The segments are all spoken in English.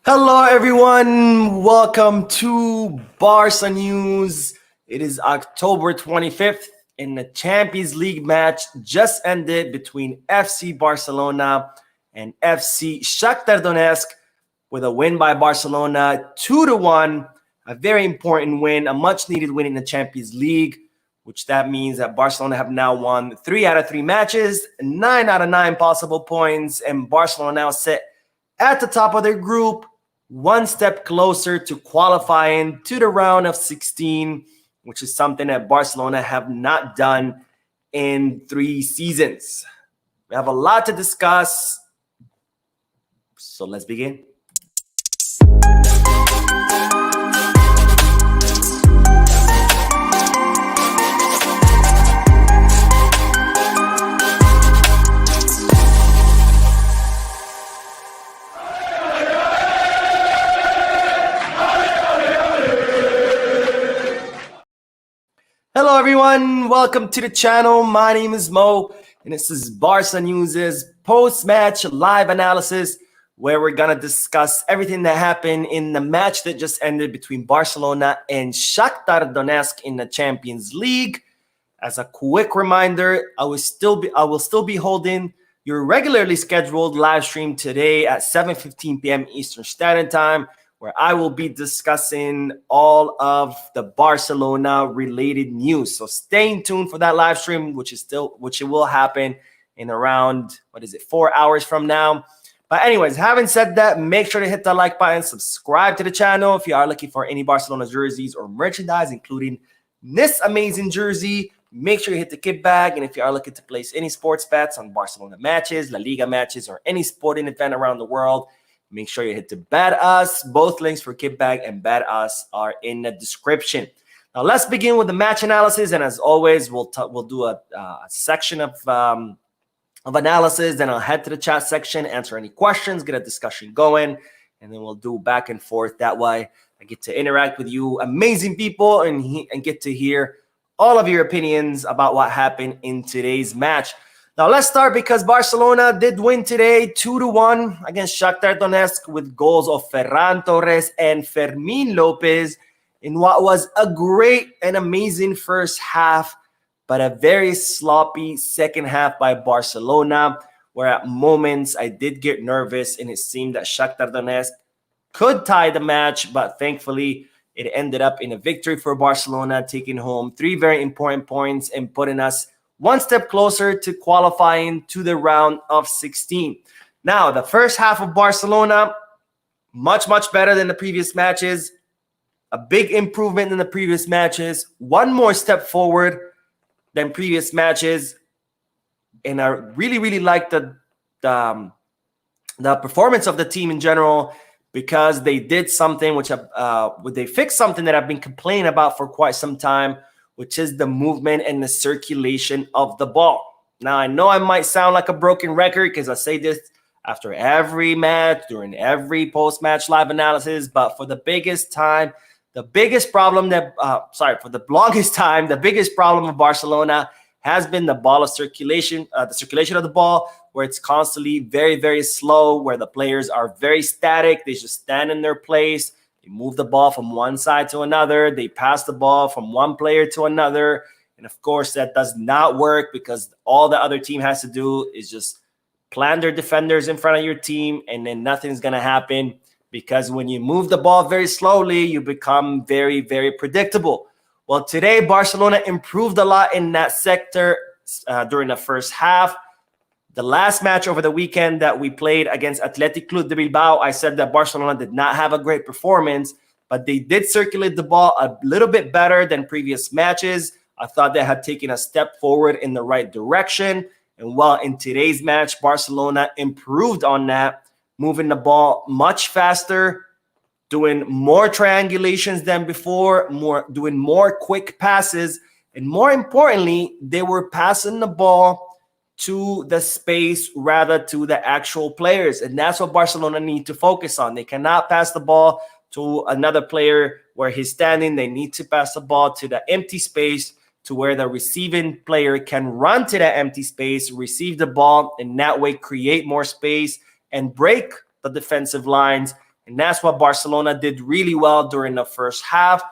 Hello, everyone. Welcome to Barca News. It is October 25th, and the Champions League match just ended between FC Barcelona and FC Shakhtar Donetsk with a win by Barcelona 2-1. A very important win, a much-needed win in the Champions League, which that means that Barcelona have now won 3 out of 3 matches, 9 out of 9 possible points, and Barcelona now sit at the top of their group, one step closer to qualifying to the round of 16, which is something that Barcelona have not done in 3 seasons. We have a lot to discuss, so let's begin. Hello everyone, welcome to the channel. My name is Mo, and this is Barca News' post-match live analysis, where we're going to discuss everything that happened in the match that just ended between Barcelona and Shakhtar Donetsk in the Champions League. As a quick reminder, I will still be holding your regularly scheduled live stream today at 7:15 p.m. Eastern Standard Time, where I will be discussing all of the Barcelona-related news. So stay tuned for that live stream, which it will happen in around 4 hours from now. But anyways, having said that, make sure to hit the like button, subscribe to the channel if you are looking for any Barcelona jerseys or merchandise, including this amazing jersey. Make sure you hit the kit bag, and if you are looking to place any sports bets on Barcelona matches, La Liga matches, or any sporting event around the world, make sure you hit the Bet Us. Both links for Kitbag and Bet Us are in the description. Now let's begin with the match analysis, and as always, we'll do a section of analysis. Then I'll head to the chat section, answer any questions, get a discussion going, and then we'll do back and forth. That way, I get to interact with you, amazing people, and get to hear all of your opinions about what happened in today's match. Now, let's start because Barcelona did win today 2-1 against Shakhtar Donetsk with goals of Ferran Torres and Fermín López in what was a great and amazing first half, but a very sloppy second half by Barcelona, where at moments I did get nervous and it seemed that Shakhtar Donetsk could tie the match, but thankfully it ended up in a victory for Barcelona, taking home 3 very important points and putting us one step closer to qualifying to the round of 16. Now, the first half of Barcelona, much better than the previous matches. A big improvement in the previous matches. One more step forward than previous matches. And I really like the performance of the team in general, because they did something they fixed something that I've been complaining about for quite some time, which is the movement and the circulation of the ball. Now, I know I might sound like a broken record because I say this after every match, during every post-match live analysis, but for the longest time, the biggest problem of Barcelona has been the ball of circulation, the circulation of the ball, where it's constantly very slow, where the players are very static. They just stand in their place. They move the ball from one side to another. They pass the ball from one player to another. And of course, that does not work, because all the other team has to do is just plant their defenders in front of your team, and then nothing's going to happen, because when you move the ball very slowly, you become very predictable. Well, today, Barcelona improved a lot in that sector during the first half. The last match over the weekend that we played against Athletic Club de Bilbao, I said that Barcelona did not have a great performance, but they did circulate the ball a little bit better than previous matches. I thought they had taken a step forward in the right direction. And while in today's match, Barcelona improved on that, moving the ball much faster, doing more triangulations than before, doing more quick passes, and more importantly, they were passing the ball to the space rather to the actual players. And that's what Barcelona need to focus on. They cannot pass the ball to another player where he's standing. They need to pass the ball to the empty space, to where the receiving player can run to that empty space, receive the ball, and that way create more space and break the defensive lines And that's what Barcelona did really well during the first half.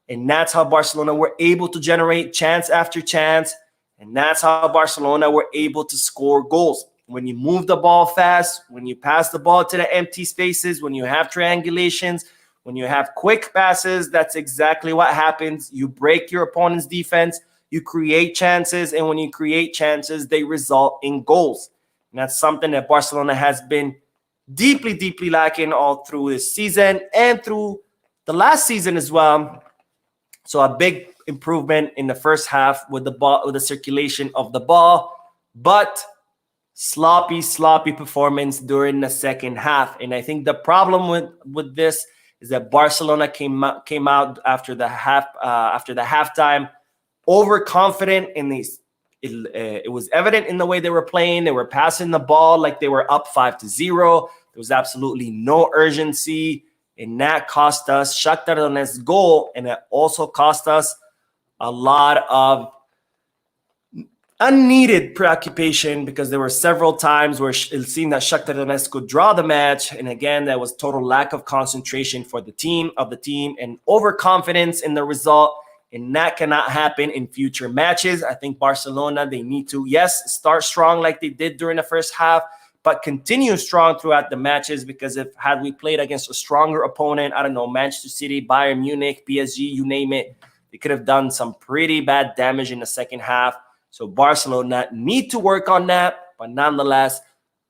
And that's how Barcelona were able to generate chance after chance. And that's how Barcelona were able to score goals. When you move the ball fast, when you pass the ball to the empty spaces, when you have triangulations, when you have quick passes, that's exactly what happens. You break your opponent's defense, you create chances, and when you create chances, they result in goals. And that's something that Barcelona has been deeply, deeply lacking all through this season and through the last season as well. So a big improvement in the first half with the ball, with the circulation of the ball, but sloppy performance during the second half. And I think the problem with this is that Barcelona came out after the halftime overconfident in these. It was evident in the way they were playing. They were passing the ball like they were up 5-0. There was absolutely no urgency, and that cost us Shakhtar Donetsk goal, and it also cost us a lot of unneeded preoccupation, because there were several times where it seemed that Shakhtar Donetsk could draw the match, and again, there was total lack of concentration for the team, and overconfidence in the result. And that cannot happen in future matches. I think Barcelona, they need to, yes, start strong like they did during the first half, but continue strong throughout the matches, because had we played against a stronger opponent, I don't know, Manchester City, Bayern Munich, PSG, you name it, they could have done some pretty bad damage in the second half. So Barcelona need to work on that, but nonetheless,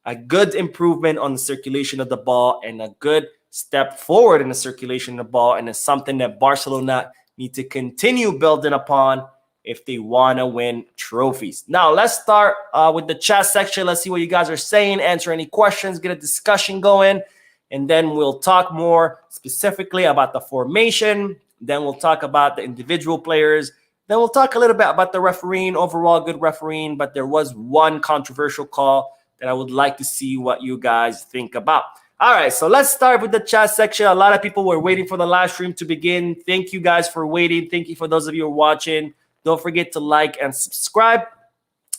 a good improvement on the circulation of the ball and a good step forward in the circulation of the ball, and it's something that Barcelona need to continue building upon if they want to win trophies. Now, let's start with the chat section. Let's see what you guys are saying, answer any questions, get a discussion going, and then we'll talk more specifically about the formation. Then we'll talk about the individual players. Then we'll talk a little bit about the refereeing, overall good refereeing, but there was one controversial call that I would like to see what you guys think about. All right, so let's start with the chat section. A lot of people were waiting for the live stream to begin. Thank you guys for waiting. Thank you for those of you who are watching. Don't forget to like and subscribe.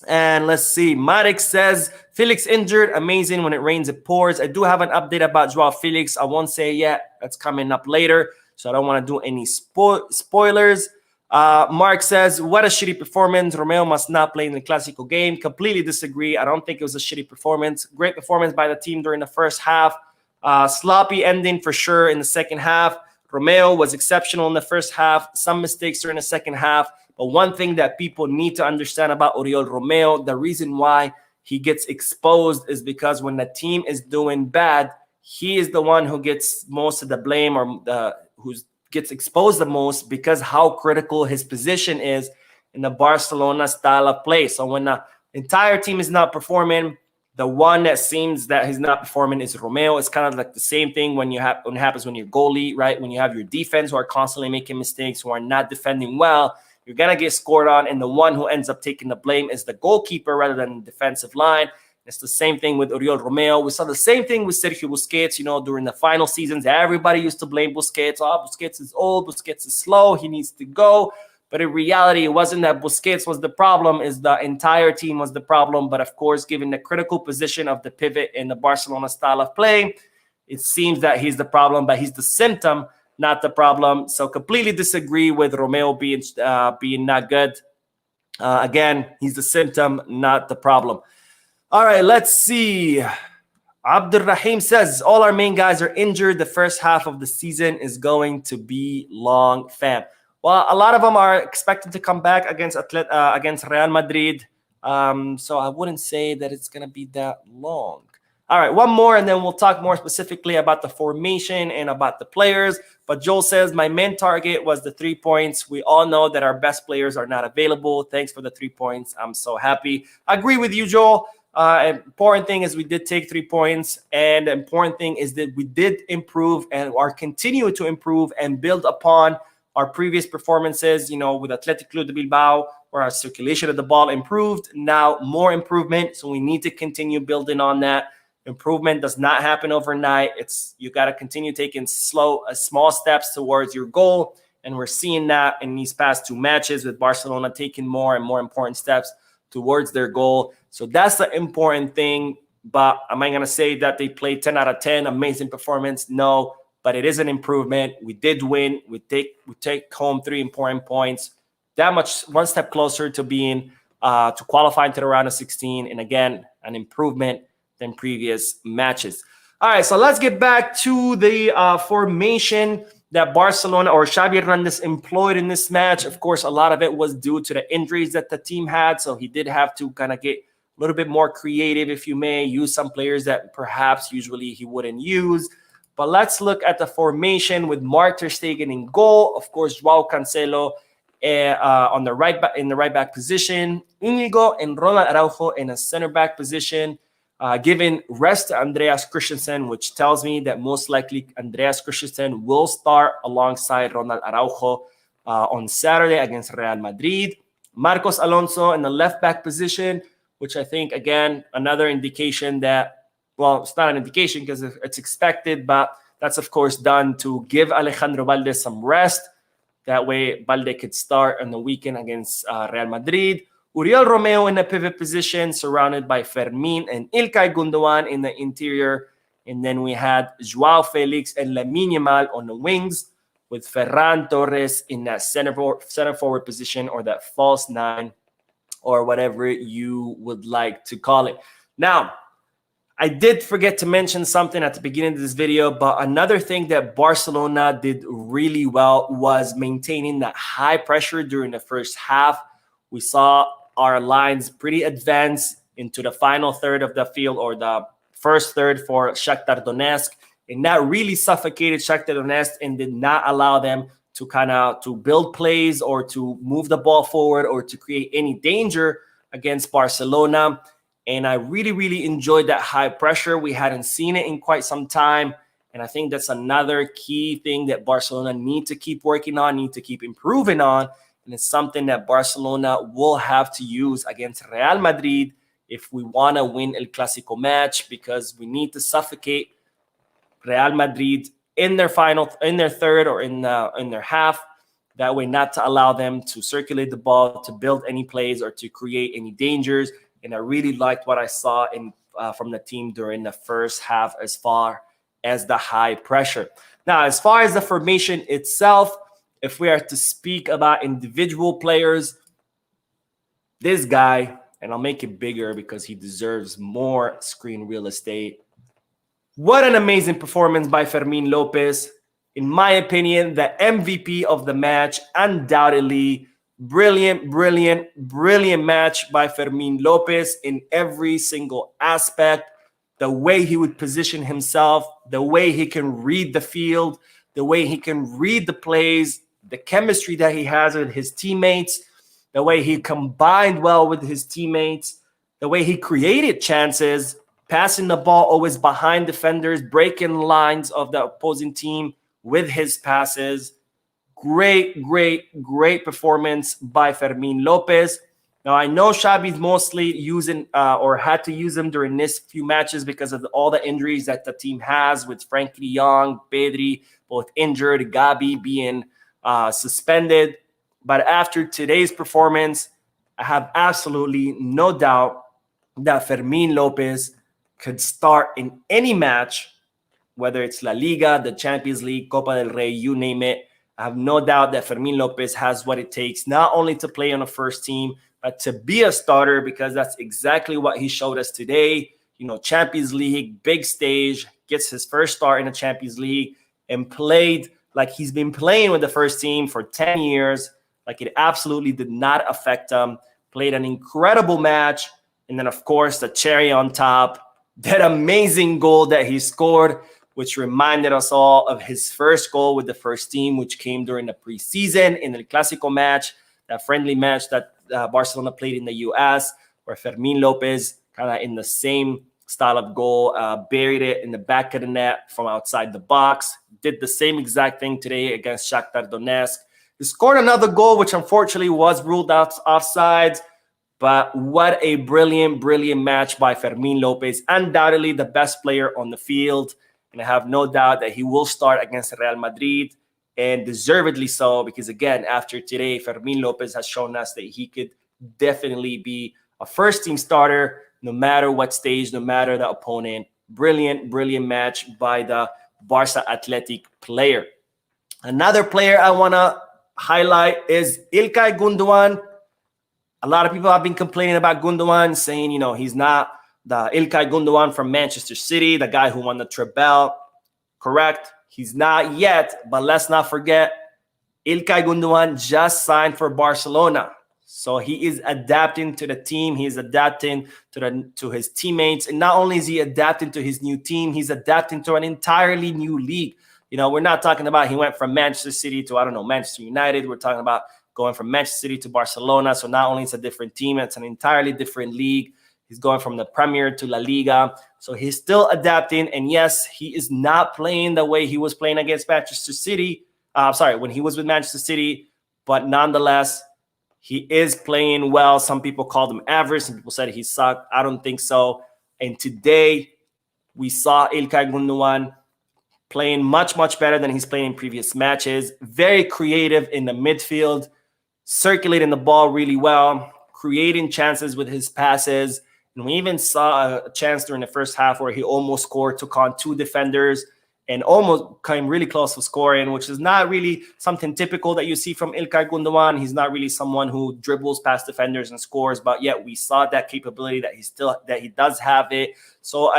And let's see. Marek says, Felix injured. Amazing. When it rains, it pours. I do have an update about Joăo Felix. I won't say it yet. That's coming up later. So I don't want to do any spoilers. Mark says, what a shitty performance. Romeu must not play in the Clasico game. Completely disagree. I don't think it was a shitty performance. Great performance by the team during the first half. Sloppy ending for sure in the second half. Romeu was exceptional in the first half. Some mistakes during the second half. But one thing that people need to understand about Oriol Romeu, the reason why he gets exposed is because when the team is doing bad, he is the one who gets most of the blame, or who gets exposed the most, because how critical his position is in the Barcelona style of play. So when the entire team is not performing, the one that seems that he's not performing is Romeu. It's kind of like the same thing when it happens when you're goalie, right? When you have your defense who are constantly making mistakes, who are not defending well, you're going to get scored on. And the one who ends up taking the blame is the goalkeeper rather than the defensive line. It's the same thing with Oriol Romeu. We saw the same thing with Sergio Busquets, during the final seasons. Everybody used to blame Busquets. Oh, Busquets is old. Busquets is slow. He needs to go. But in reality, it wasn't that Busquets was the problem, is the entire team was the problem. But of course, given the critical position of the pivot in the Barcelona style of play, it seems that he's the problem, but he's the symptom, not the problem. So completely disagree with Romeu being not good. Again, he's the symptom, not the problem. All right, let's see. Abdurrahim says, all our main guys are injured. The first half of the season is going to be long, fam. Well, a lot of them are expected to come back against Real Madrid. So I wouldn't say that it's going to be that long. All right, one more, and then we'll talk more specifically about the formation and about the players. But Joel says, my main target was the 3 points. We all know that our best players are not available. Thanks for the 3 points. I'm so happy. I agree with you, Joel. Important thing is we did take 3 points, and the important thing is that we did improve and are continue to improve and build upon our previous performances, with Athletic Club de Bilbao, where our circulation of the ball improved. Now more improvement, so we need to continue building on that. Improvement does not happen overnight. You got to continue taking small steps towards your goal, and we're seeing that in these past 2 matches with Barcelona taking more and more important steps towards their goal. So that's the important thing. But am I going to say that they played 10 out of 10, amazing performance? No, but it is an improvement. We did win. We take home 3 important points. That much, one step closer to being to qualifying to the round of 16, and again, an improvement than previous matches. All right, so let's get back to the formation that Barcelona or Xavi Hernandez employed in this match. Of course, a lot of it was due to the injuries that the team had, so he did have to kind of get a little bit more creative, if you may, use some players that perhaps usually he wouldn't use. But let's look at the formation with Mark ter Stegen in goal. Of course, Joao Cancelo on the right back, in the right back position. Íñigo and Ronald Araujo in a center back position. Giving rest to Andreas Christensen, which tells me that most likely Andreas Christensen will start alongside Ronald Araujo on Saturday against Real Madrid. Marcos Alonso in the left back position, which I think, again, another indication that, well, it's not an indication because it's expected, but that's, of course, done to give Alejandro Balde some rest. That way, Balde could start on the weekend against Real Madrid. Uriel Romeu in the pivot position, surrounded by Fermin and Ilkay Gundogan in the interior. And then we had João Felix and Lamine Yamal on the wings, with Ferran Torres in that center forward position, or that false 9, or whatever you would like to call it. Now, I did forget to mention something at the beginning of this video, but another thing that Barcelona did really well was maintaining that high pressure during the first half. We saw our lines pretty advanced into the final third of the field, or the first third for Shakhtar Donetsk, and that really suffocated Shakhtar Donetsk and did not allow them to to build plays or to move the ball forward or to create any danger against Barcelona. And I really, really enjoyed that high pressure. We hadn't seen it in quite some time. And I think that's another key thing that Barcelona need to keep working on, need to keep improving on. And it's something that Barcelona will have to use against Real Madrid if we want to win El Clasico match, because we need to suffocate Real Madrid in their third, or in their half. That way, not to allow them to circulate the ball, to build any plays, or to create any dangers. And I really liked what I saw from the team during the first half as far as the high pressure. Now, as far as the formation itself, if we are to speak about individual players, this guy, and I'll make it bigger because he deserves more screen real estate. What an amazing performance by Fermín López. In my opinion, the MVP of the match, undoubtedly. Brilliant match by Fermín López in every single aspect. The way he would position himself, the way he can read the field, the way he can read the plays, the chemistry that he has with his teammates, the way he combined well with his teammates, the way he created chances, passing the ball always behind defenders, breaking lines of the opposing team with his passes. Great performance by Fermín López. Now, I know Xavi's mostly using or had to use him during this few matches because of all the injuries that the team has, with Frenkie de Jong, Pedri, both injured, Gabi being suspended. But after today's performance, I have absolutely no doubt that Fermín López could start in any match, whether it's La Liga, the Champions League, Copa del Rey, you name it. I have no doubt that Fermín López has what it takes, not only to play on the first team, but to be a starter, because that's exactly what he showed us today. You know, Champions League, big stage, gets his first start in the Champions League, and played like he's been playing with the first team for 10 years. Like, it absolutely did not affect him. Played an incredible match. And then, of course, the cherry on top, that amazing goal that he scored, which reminded us all of his first goal with the first team, which came during the preseason in the Clasico match, that friendly match that Barcelona played in the U.S., where Fermín López, kind of in the same style of goal, buried it in the back of the net from outside the box. Did the same exact thing today against Shakhtar Donetsk. He scored another goal, which unfortunately was ruled out offsides. But what a brilliant match by Fermín López. Undoubtedly the best player on the field. And I have no doubt that he will start against Real Madrid, and deservedly so, because, again, after today, Fermín López has shown us that he could definitely be a first-team starter no matter what stage, no matter the opponent. Brilliant match by the Barca Athletic player. Another player I want to highlight is İlkay Gündoğan. A lot of people have been complaining about Gündoğan, saying, you know, he's not the İlkay Gündoğan from Manchester City, the guy who won the treble. Correct. He's not yet, but let's not forget, İlkay Gündoğan just signed for Barcelona. So he is adapting to the team. He's adapting to his teammates. And not only is he adapting to his new team, he's adapting to an entirely new league. You know, we're not talking about he went from Manchester City to, I don't know, Manchester United. We're talking about going from Manchester City to Barcelona. So not only it's a different team, it's an entirely different league. He's going from the Premier to La Liga. So he's still adapting. And yes, he is not playing the way he was playing against Manchester City. When he was with Manchester City. But nonetheless, he is playing well. Some people called him average. Some people said he sucked. I don't think so. And today, we saw İlkay Gündoğan playing much, much better than he's playing in previous matches. Very creative in the midfield, circulating the ball really well, creating chances with his passes. And we even saw a chance during the first half where he almost scored, took on 2 defenders, and almost came really close to scoring, which is not really something typical that you see from İlkay Gündoğan. He's not really someone who dribbles past defenders and scores, but yet we saw that capability that he does have it. So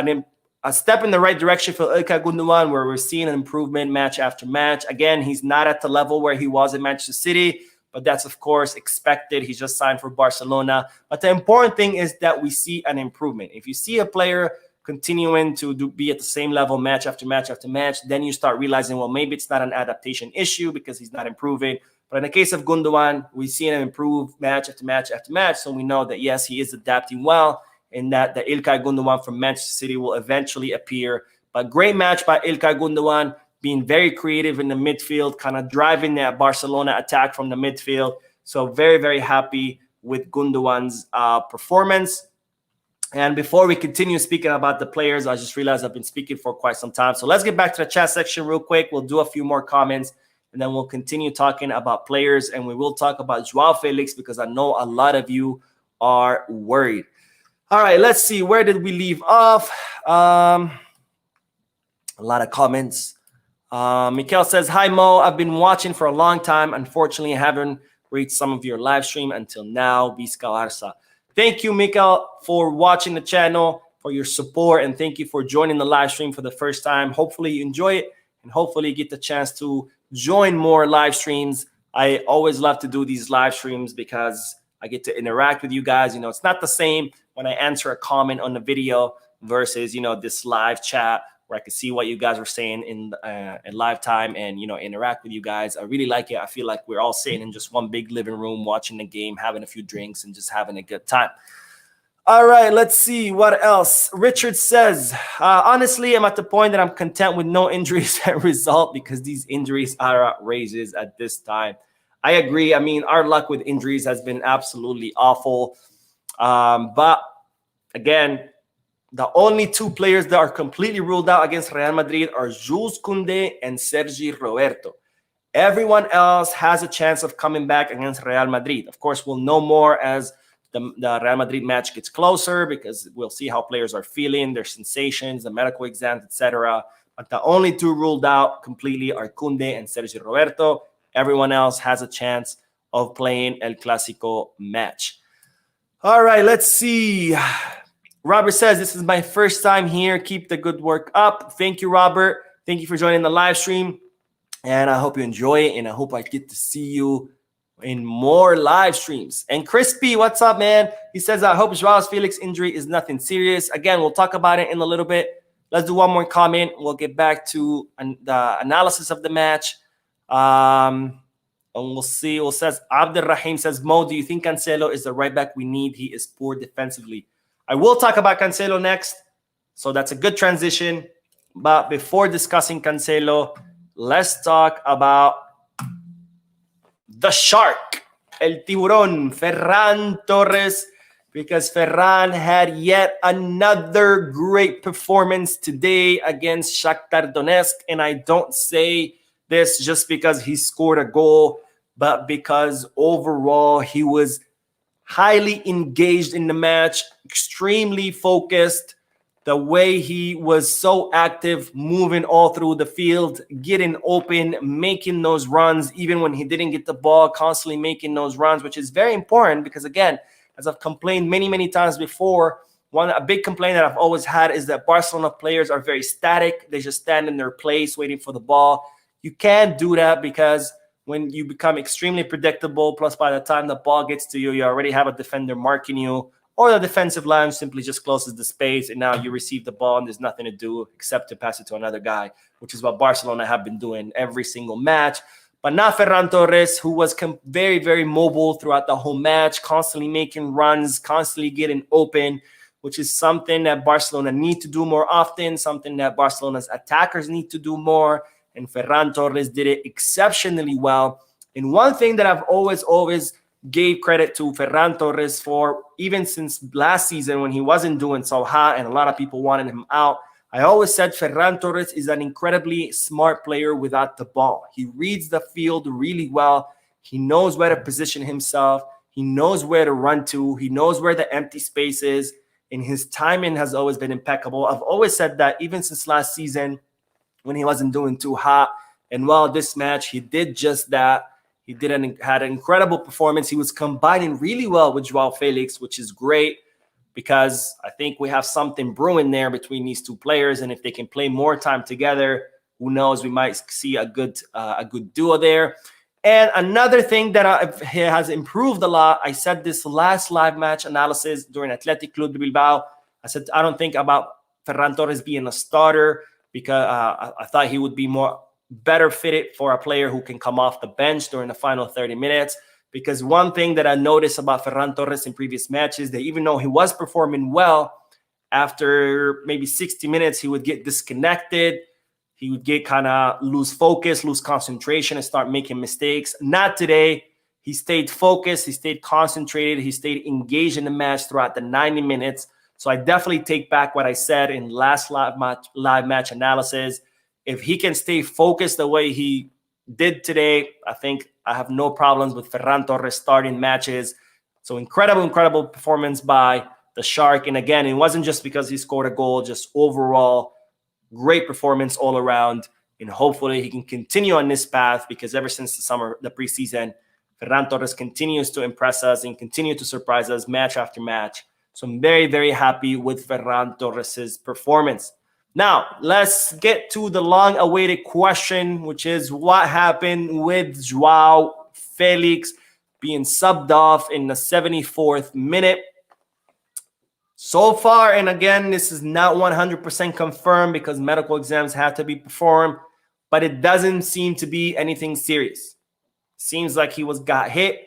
a step in the right direction for İlkay Gündoğan, where we're seeing an improvement match after match. Again, he's not at the level where he was in Manchester City, but that's, of course, expected. He's just signed for Barcelona. But the important thing is that we see an improvement. If you see a player continuing to be at the same level match after match after match, then you start realizing, well, maybe it's not an adaptation issue because he's not improving. But in the case of Gündoğan, we see him improve match after match after match. So we know that, yes, he is adapting well, and that the İlkay Gündoğan from Manchester City will eventually appear. But great match by İlkay Gündoğan, being very creative in the midfield, kind of driving that Barcelona attack from the midfield. So very, very happy with Gündoğan's performance. And before we continue speaking about the players, I just realized I've been speaking for quite some time. So let's get back to the chat section real quick. We'll do a few more comments, and then we'll continue talking about players. And we will talk about Joăo Felix because I know a lot of you are worried. All right, let's see. Where did we leave off? A lot of comments. Mikhail says, hi, Mo. I've been watching for a long time. Unfortunately, I haven't reached some of your live stream until now. Visca Barça. Thank you, Mikhail, for watching the channel, for your support, and thank you for joining the live stream for the first time. Hopefully you enjoy it, and hopefully you get the chance to join more live streams. I always love to do these live streams because I get to interact with you guys. You know, it's not the same when I answer a comment on the video versus, you know, this live chat where I can see what you guys are saying in live time and, you know, interact with you guys. I really like it. I feel like we're all sitting in just one big living room watching the game, having a few drinks, and just having a good time. All right, let's see what else. Richard says, honestly, I'm at the point that I'm content with no injuries that result because these injuries are outrageous at this time. I agree. I mean, our luck with injuries has been absolutely awful. But again, the only 2 players that are completely ruled out against Real Madrid are Jules Koundé and Sergi Roberto. Everyone else has a chance of coming back against Real Madrid. Of course, we'll know more as the Real Madrid match gets closer because we'll see how players are feeling, their sensations, the medical exams, etc. But the only 2 ruled out completely are Koundé and Sergi Roberto. Everyone else has a chance of playing El Clasico match. All right, let's see. Robert says, this is my first time here. Keep the good work up. Thank you, Robert. Thank you for joining the live stream. And I hope you enjoy it. And I hope I get to see you in more live streams. And Crispy, what's up, man? He says, I hope João Felix injury is nothing serious. Again, we'll talk about it in a little bit. Let's do one more comment. We'll get back to the analysis of the match. And we'll see. Well, says Abdul Rahim says, Mo, do you think Cancelo is the right back we need? He is poor defensively. I will talk about Cancelo next, so that's a good transition. But before discussing Cancelo, let's talk about the shark, El Tiburón, Ferran Torres, because Ferran had yet another great performance today against Shakhtar Donetsk. And I don't say this just because he scored a goal, but because overall he was highly engaged in the match, extremely focused, the way he was so active, moving all through the field, getting open, making those runs, even when he didn't get the ball, constantly making those runs, which is very important because, again, as I've complained many, many times before, a big complaint that I've always had is that Barcelona players are very static. They just stand in their place waiting for the ball. You can't do that because when you become extremely predictable, plus by the time the ball gets to you, you already have a defender marking you, or the defensive line simply just closes the space, and now you receive the ball and there's nothing to do except to pass it to another guy, which is what Barcelona have been doing every single match. But not Ferran Torres, who was very, very mobile throughout the whole match, constantly making runs, constantly getting open, which is something that Barcelona need to do more often, something that Barcelona's attackers need to do more, and Ferran Torres did it exceptionally well. And one thing that I've always gave credit to Ferran Torres for, even since last season when he wasn't doing so hot and a lot of people wanted him out, I always said Ferran Torres is an incredibly smart player without the ball. He reads the field really well. He knows where to position himself. He knows where to run to. He knows where the empty space is. And his timing has always been impeccable. I've always said that even since last season when he wasn't doing too hot. And while this match, he did just that. He had an incredible performance. He was combining really well with Joăo Felix, which is great because I think we have something brewing there between these two players. And if they can play more time together, who knows, we might see a good duo there. And another thing that has improved a lot, I said this last live match analysis during Athletic Club de Bilbao. I said I don't think about Ferran Torres being a starter because I thought he would be better fitted for a player who can come off the bench during the final 30 minutes. Because one thing that I noticed about Ferran Torres in previous matches, that even though he was performing well, after maybe 60 minutes, he would get disconnected. He would get kind of lose focus, lose concentration, and start making mistakes. Not today. He stayed focused. He stayed concentrated. He stayed engaged in the match throughout the 90 minutes. So I definitely take back what I said in last live match analysis. If he can stay focused the way he did today, I think I have no problems with Ferran Torres starting matches. So incredible performance by the Shark. And again, it wasn't just because he scored a goal, just overall great performance all around. And hopefully he can continue on this path because ever since the preseason, Ferran Torres continues to impress us and continue to surprise us match after match. So I'm very happy with Ferran Torres' performance. Now, let's get to the long-awaited question, which is what happened with Joăo Felix being subbed off in the 74th minute. So far, and again, this is not 100% confirmed because medical exams have to be performed, but it doesn't seem to be anything serious. Seems like he got hit.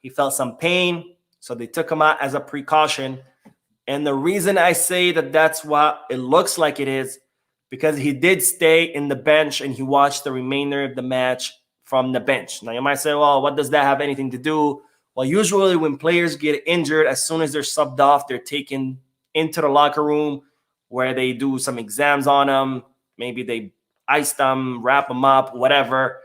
He felt some pain, so they took him out as a precaution. And the reason I say that that's what it looks like it is, because he did stay in the bench and he watched the remainder of the match from the bench. Now, you might say, well, what does that have anything to do? Well, usually when players get injured, as soon as they're subbed off, they're taken into the locker room where they do some exams on them. Maybe they ice them, wrap them up, whatever.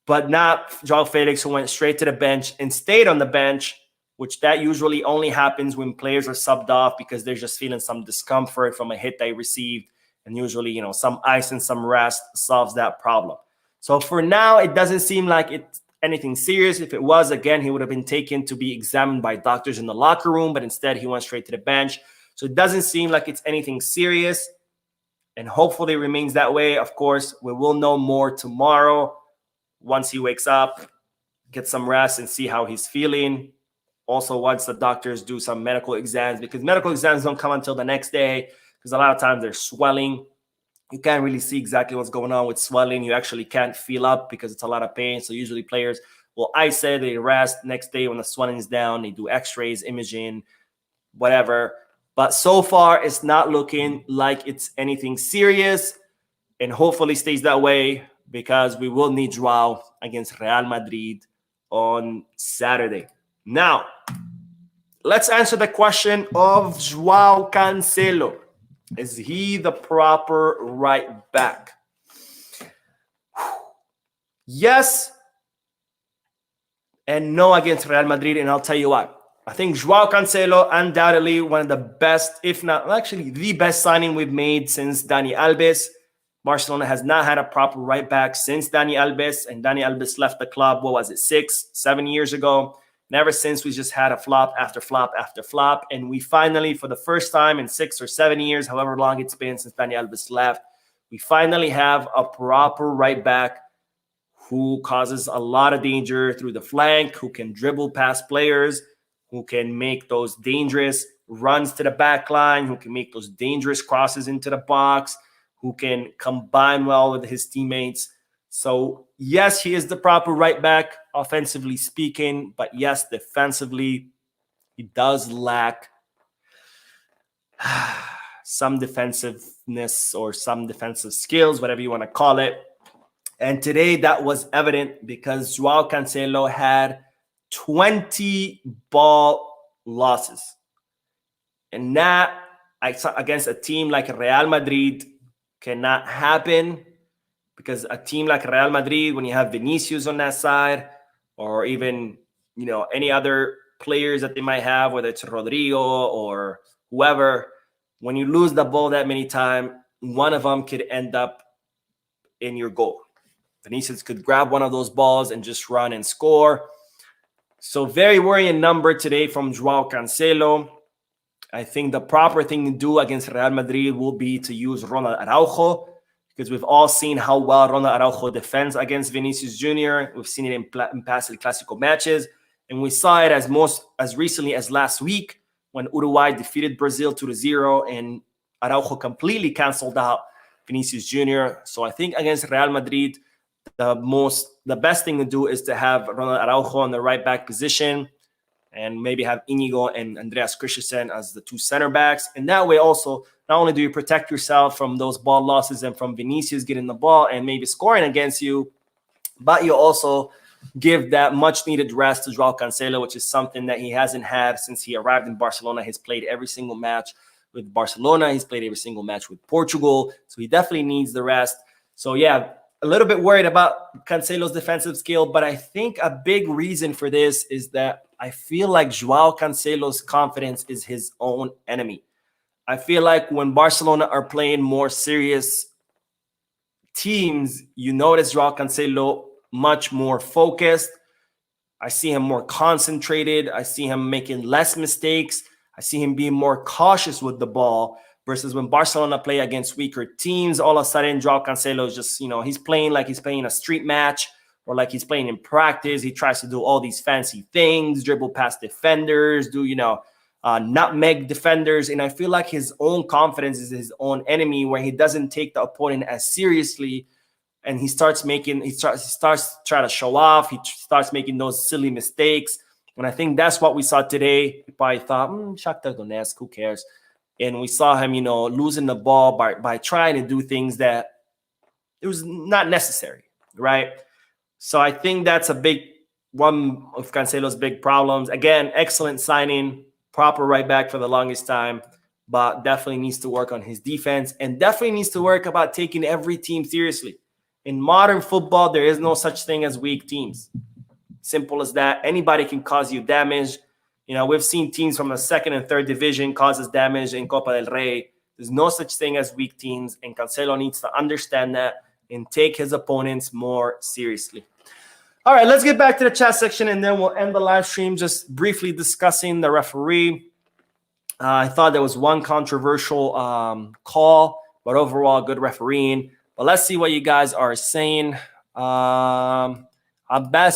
But not João Felix, who went straight to the bench and stayed on the bench, which that usually only happens when players are subbed off because they're just feeling some discomfort from a hit they received. And usually, some ice and some rest solves that problem. So for now, it doesn't seem like it's anything serious. If it was, again, he would have been taken to be examined by doctors in the locker room, but instead he went straight to the bench. So it doesn't seem like it's anything serious, and hopefully it remains that way. Of course, we will know more tomorrow once he wakes up, get some rest, and see how he's feeling. Also, once the doctors do some medical exams, because medical exams don't come until the next day, because a lot of times they're swelling. You can't really see exactly what's going on with swelling. You actually can't feel up because it's a lot of pain. So usually players will ice it, they rest. Next day when the swelling is down, they do x-rays, imaging, whatever. But so far, it's not looking like it's anything serious, and hopefully stays that way because we will need João against Real Madrid on Saturday. Now, let's answer the question of João Cancelo. Is he the proper right back? Yes and no against Real Madrid, and I'll tell you why. I think João Cancelo, undoubtedly one of the best, if not actually the best signing we've made since Dani Alves. Barcelona has not had a proper right back since Dani Alves, and Dani Alves left the club, what was it, 6-7 years ago. And ever since, we just had a flop after flop after flop. And we finally, for the first time in 6 or 7 years, however long it's been since Dani Alves left, we finally have a proper right back who causes a lot of danger through the flank, who can dribble past players, who can make those dangerous runs to the back line, who can make those dangerous crosses into the box, who can combine well with his teammates. So, yes, he is the proper right back, offensively speaking, but yes, defensively, he does lack some defensiveness or some defensive skills, whatever you want to call it. And today that was evident because João Cancelo had 20 ball losses. And that against a team like Real Madrid cannot happen, because a team like Real Madrid, when you have Vinicius on that side, or even, any other players that they might have, whether it's Rodrigo or whoever, when you lose the ball that many times, one of them could end up in your goal. Vinicius could grab one of those balls and just run and score. So very worrying number today from João Cancelo. I think the proper thing to do against Real Madrid will be to use Ronald Araujo, because we've all seen how well Ronald Araujo defends against Vinicius Jr. We've seen it in past Clasico matches, and we saw it as recently as last week when Uruguay defeated Brazil 2-0, and Araujo completely canceled out Vinicius Jr. So I think against Real Madrid, the best thing to do is to have Ronald Araujo on the right back position, and maybe have Inigo and Andreas Christensen as the two center backs. And that way also, not only do you protect yourself from those ball losses and from Vinicius getting the ball and maybe scoring against you, but you also give that much needed rest to João Cancelo, which is something that he hasn't had since he arrived in Barcelona. He's played every single match with Barcelona. He's played every single match with Portugal. So he definitely needs the rest. So yeah, a little bit worried about Cancelo's defensive skill, but I think a big reason for this is that I feel like João Cancelo's confidence is his own enemy. I feel like when Barcelona are playing more serious teams, you notice João Cancelo much more focused. I see him more concentrated. I see him making less mistakes. I see him being more cautious with the ball. Versus when Barcelona play against weaker teams, all of a sudden, João Cancelo is just, he's playing like he's playing a street match or like he's playing in practice. He tries to do all these fancy things, dribble past defenders, do, nutmeg defenders. And I feel like his own confidence is his own enemy, where he doesn't take the opponent as seriously. And he starts trying to show off. He starts making those silly mistakes. And I think that's what we saw today. He probably thought, Shakhtar Donetsk, who cares? And we saw him, losing the ball by trying to do things that it was not necessary, right? So I think that's a big one of Cancelo's big problems. Again, excellent signing, proper right back for the longest time, but definitely needs to work on his defense and definitely needs to work about taking every team seriously. In modern football, there is no such thing as weak teams. Simple as that. Anybody can cause you damage. We've seen teams from the second and third division causes damage in Copa del Rey. There's no such thing as weak teams, and Cancelo needs to understand that and take his opponents more seriously. All right, let's get back to the chat section, and then we'll end the live stream just briefly discussing the referee. I thought there was one controversial call, but overall, good refereeing. But let's see what you guys are saying. Abbas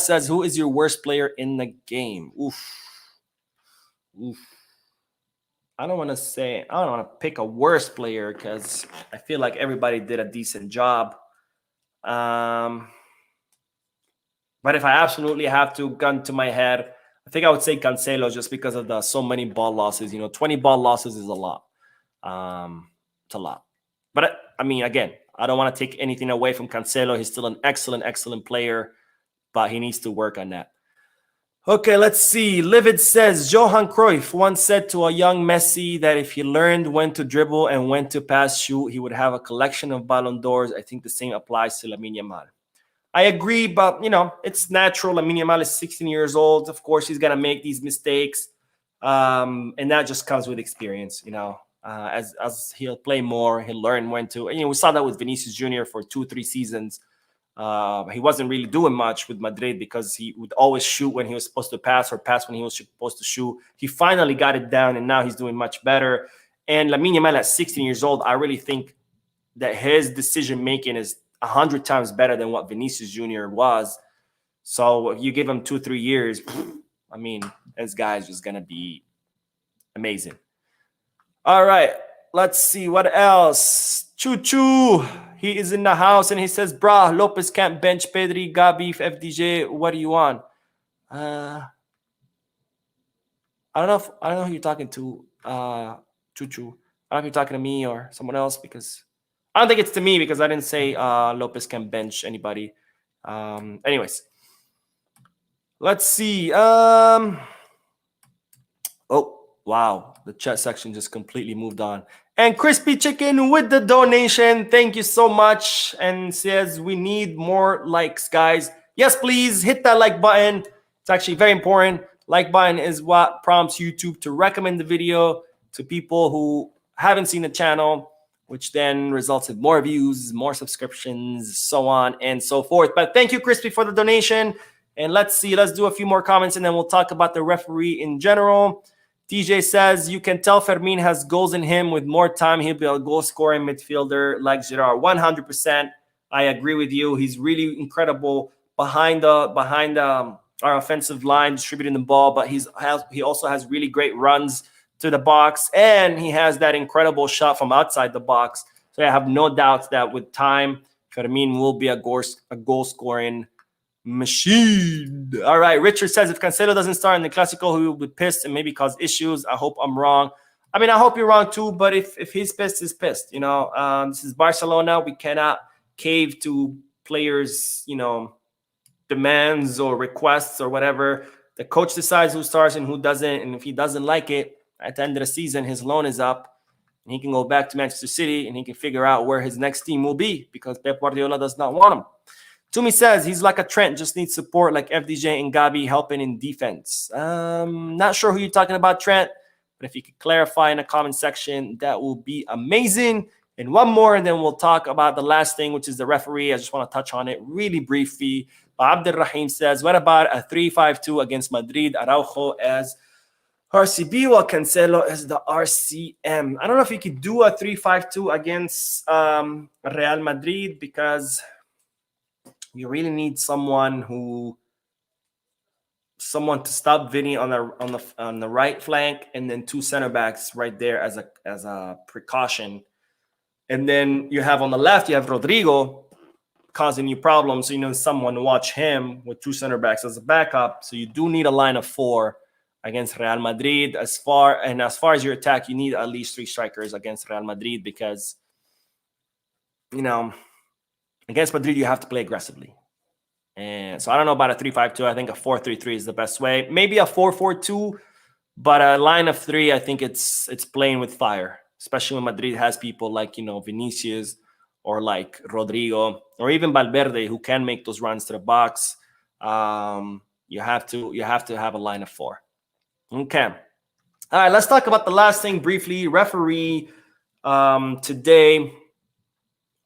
says, who is your worst player in the game? Oof. I don't want to pick a worst player because I feel like everybody did a decent job. But if I absolutely have to gun to my head, I think I would say Cancelo, just because of so many ball losses. 20 ball losses is a lot. It's a lot. But again, I don't want to take anything away from Cancelo. He's still an excellent, excellent player, but he needs to work on that. Okay, let's see. Livid says, Johan Cruyff once said to a young Messi that if he learned when to dribble and when to pass shoot, he would have a collection of Ballon d'Ors. I think the same applies to Lamine Yamal. I agree, but, it's natural. Lamine Yamal is 16 years old. Of course, he's going to make these mistakes. And that just comes with experience, you know. As he'll play more, he'll learn when to. And, you know, we saw that with Vinicius Jr. for 2-3 seasons. He wasn't really doing much with Madrid because he would always shoot when he was supposed to pass or pass when he was supposed to shoot. He finally got it down, and now he's doing much better. And Lamine Yamal at 16 years old, I really think that his decision making is 100 times better than what Vinicius Jr. was. So if you give him 2-3 years, I mean, this guy's just gonna be amazing. All right, let's see what else. Choo Choo, he is in the house and he says, "Brah, Lopez can't bench Pedri, Gabi, FDJ. What do you want?" I don't know who you're talking to. Choo Choo. I don't know if you're talking to me or someone else, because I don't think it's to me, because I didn't say Lopez can bench anybody. Anyways, let's see. Oh, wow. The chat section just completely moved on. And Crispy Chicken with the donation. Thank you so much. And says, "We need more likes, guys." Yes, please hit that like button. It's actually very important. Like button is what prompts YouTube to recommend the video to people who haven't seen the channel, which then results in more views, more subscriptions, so on and so forth. But thank you, Crispy, for the donation. And let's see. Let's do a few more comments, and then we'll talk about the referee in general. DJ says, "You can tell Fermin has goals in him. With more time, he'll be a goal-scoring midfielder like Gerard." 100%. I agree with you. He's really incredible behind our offensive line, distributing the ball. But he also has really great runs to the box, and he has that incredible shot from outside the box. So I have no doubts that with time, Fermin will be a goal-scoring machine. All right, Richard says, "If Cancelo doesn't start in the Clasico, he will be pissed and maybe cause issues. I hope I'm wrong." I mean, I hope you're wrong too, but if he's pissed, he's pissed. You know, this is Barcelona. We cannot cave to players', you know, demands or requests or whatever. The coach decides who starts and who doesn't, and if he doesn't like it, at the end of the season, his loan is up, and he can go back to Manchester City, and he can figure out where his next team will be, because Pep Guardiola does not want him. Toomey says, "He's like a Trent, just needs support like FDJ and Gabi helping in defense." Not sure who you're talking about, Trent, but if you could clarify in the comment section, that will be amazing. And one more, and then we'll talk about the last thing, which is the referee. I just want to touch on it really briefly. Abdul Rahim says, "What about a 3-5-2 against Madrid? Araujo as RCB while Cancelo as the RCM." I don't know if you could do a 3-5-2 against Real Madrid, because you really need someone to stop Vinny on the right flank, and then two center backs right there as a precaution. And then you have on the left, you have Rodrigo causing you problems. So you know someone to watch him with two center backs as a backup. So you do need a line of 4 against Real Madrid. As far as your attack, you need at least 3 strikers against Real Madrid, because, you know, against Madrid, you have to play aggressively. And so I don't know about a 3-5-2. I think a 4-3-3 is the best way. Maybe a 4-4-2, but a line of 3, I think it's playing with fire, especially when Madrid has people like, you know, Vinicius or like Rodrigo or even Valverde, who can make those runs to the box. You have to have a line of 4. Okay. All right, let's talk about the last thing briefly. Referee today.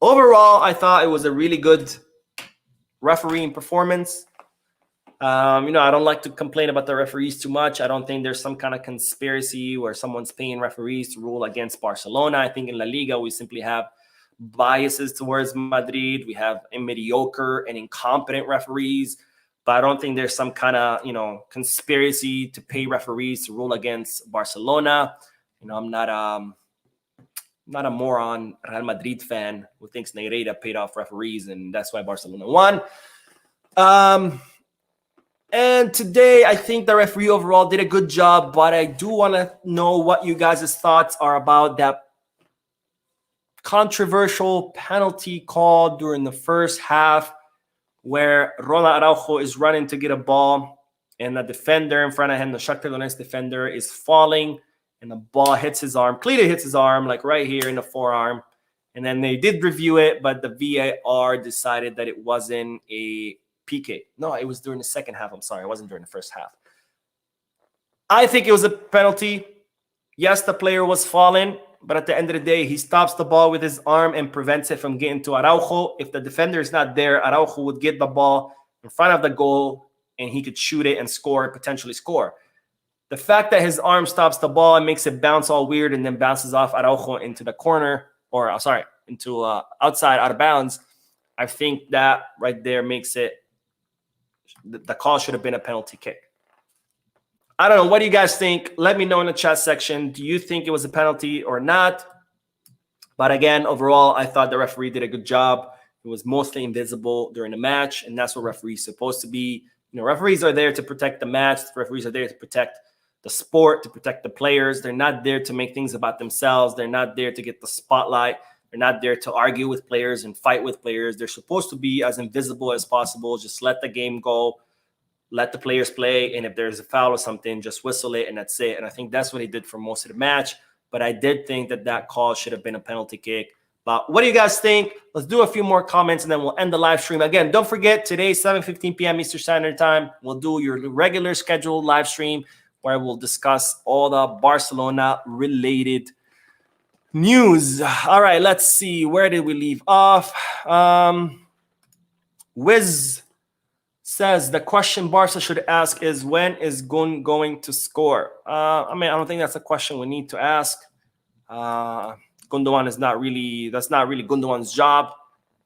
Overall, I thought it was a really good refereeing performance. You know, I don't like to complain about the referees too much. I don't think there's some kind of conspiracy where someone's paying referees to rule against Barcelona. I think in La Liga, we simply have biases towards Madrid. We have mediocre and incompetent referees, but I don't think there's some kind of, you know, conspiracy to pay referees to rule against Barcelona. You know, I'm not a moron Real Madrid fan who thinks Negreira paid off referees and that's why Barcelona won. And today, I think the referee overall did a good job, but I do want to know what you guys' thoughts are about that controversial penalty call during the first half, where Ronald Araujo is running to get a ball, and the defender in front of him, the Shakhtar Donetsk defender, is falling, and the ball hits his arm. Clearly hits his arm, like right here in the forearm. And then they did review it, but the VAR decided that it wasn't a PK. No, it was during the second half. I'm sorry, it wasn't during the first half. I think it was a penalty. Yes, the player was falling, but at the end of the day, he stops the ball with his arm and prevents it from getting to Araujo. If the defender is not there, Araujo would get the ball in front of the goal and he could shoot it and score, potentially score. The fact that his arm stops the ball and makes it bounce all weird and then bounces off Araujo into the corner, or into outside, out of bounds, I think that right there makes it, the call should have been a penalty kick. I don't know. What do you guys think? Let me know in the chat section. Do you think it was a penalty or not? But again, overall, I thought the referee did a good job. It was mostly invisible during the match, and that's what referees are supposed to be. You know, referees are there to protect the match. Referees are there to protect the sport, to protect the players. They're not there to make things about themselves. They're not there to get the spotlight. They're not there to argue with players and fight with players. They're supposed to be as invisible as possible. Just let the game go. Let the players play, and if there's a foul or something, just whistle it, and that's it. And I think that's what he did for most of the match. But I did think that that call should have been a penalty kick. But what do you guys think? Let's do a few more comments, and then we'll end the live stream. Again, don't forget, today, 7:15 p.m. Eastern Standard Time, we'll do your regular scheduled live stream where we'll discuss all the Barcelona-related news. All right, let's see. Where did we leave off? Wiz says the question Barca should ask is, when is Gun going to score? I mean, I don't think that's a question we need to ask. Gundogan is not really, that's not really Gundogan's job.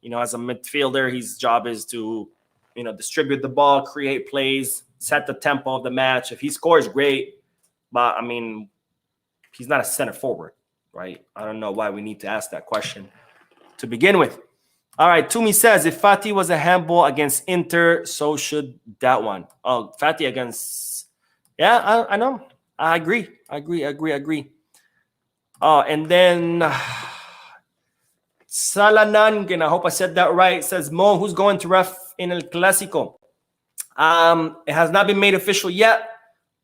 You know, as a midfielder, his job is to, you know, distribute the ball, create plays, set the tempo of the match. If he scores, great. But I mean, he's not a center forward, right? I don't know why we need to ask that question to begin with. All right, Toomey says, if Fati was a handball against Inter, so should that one. Oh, Fati against... Yeah, I know. I agree. Oh, and then Salanangin, I hope I said that right, says, Mo, who's going to ref in El Clasico? It has not been made official yet,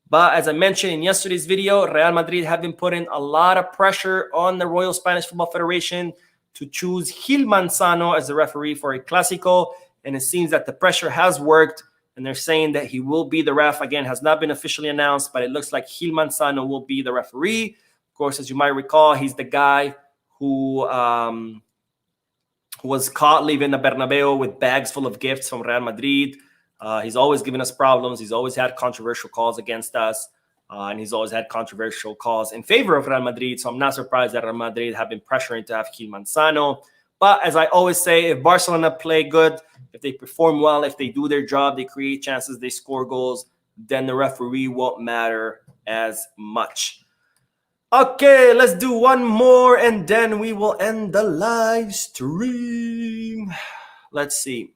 but as I mentioned in yesterday's video, Real Madrid have been putting a lot of pressure on the Royal Spanish Football Federation to choose Gil Manzano as the referee for a Clasico, and it seems that the pressure has worked, and they're saying that he will be the ref. Again, has not been officially announced, but it looks like Gil Manzano will be the referee. Of course, as you might recall, he's the guy who was caught leaving the Bernabeu with bags full of gifts from Real Madrid. He's always given us problems. He's always had controversial calls against us. And he's always had controversial calls in favor of Real Madrid. So I'm not surprised that Real Madrid have been pressuring to have Gil Manzano. But as I always say, if Barcelona play good, if they perform well, if they do their job, they create chances, they score goals, then the referee won't matter as much. Okay, let's do one more, and then we will end the live stream. Let's see.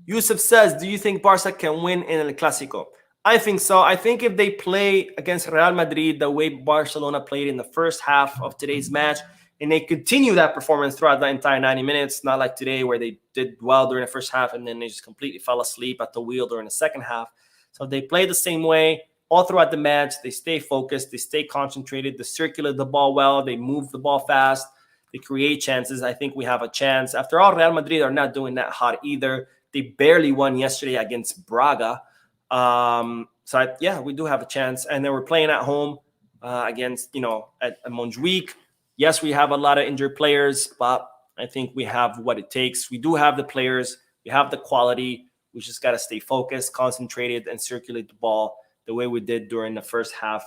Yusuf says, do you think Barca can win in El Clasico? I think so. I think if they play against Real Madrid the way Barcelona played in the first half of today's match, and they continue that performance throughout the entire 90 minutes, not like today where they did well during the first half and then they just completely fell asleep at the wheel during the second half. So if they play the same way all throughout the match, they stay focused, they stay concentrated, they circulate the ball well, they move the ball fast, they create chances, I think we have a chance. After all, Real Madrid are not doing that hot either. They barely won yesterday against Braga. Yeah, we do have a chance. And then we're playing at home against, at Montjuic. Yes, we have a lot of injured players, but I think we have what it takes. We do have the players. We have the quality. We just got to stay focused, concentrated, and circulate the ball the way we did during the first half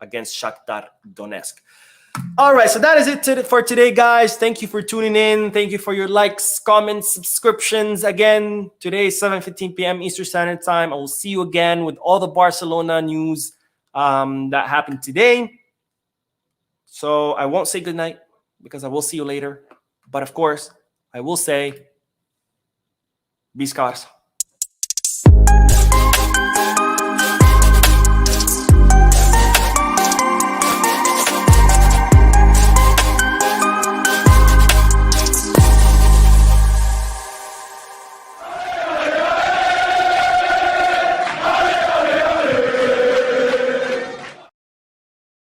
against Shakhtar Donetsk. All right, so that is it for today, guys. Thank you for tuning in. Thank you for your likes, comments, subscriptions. Again, today is 7:15 p.m. Eastern Standard Time. I will see you again with all the Barcelona news that happened today. So I won't say goodnight because I will see you later. But of course, I will say, Visca Barça.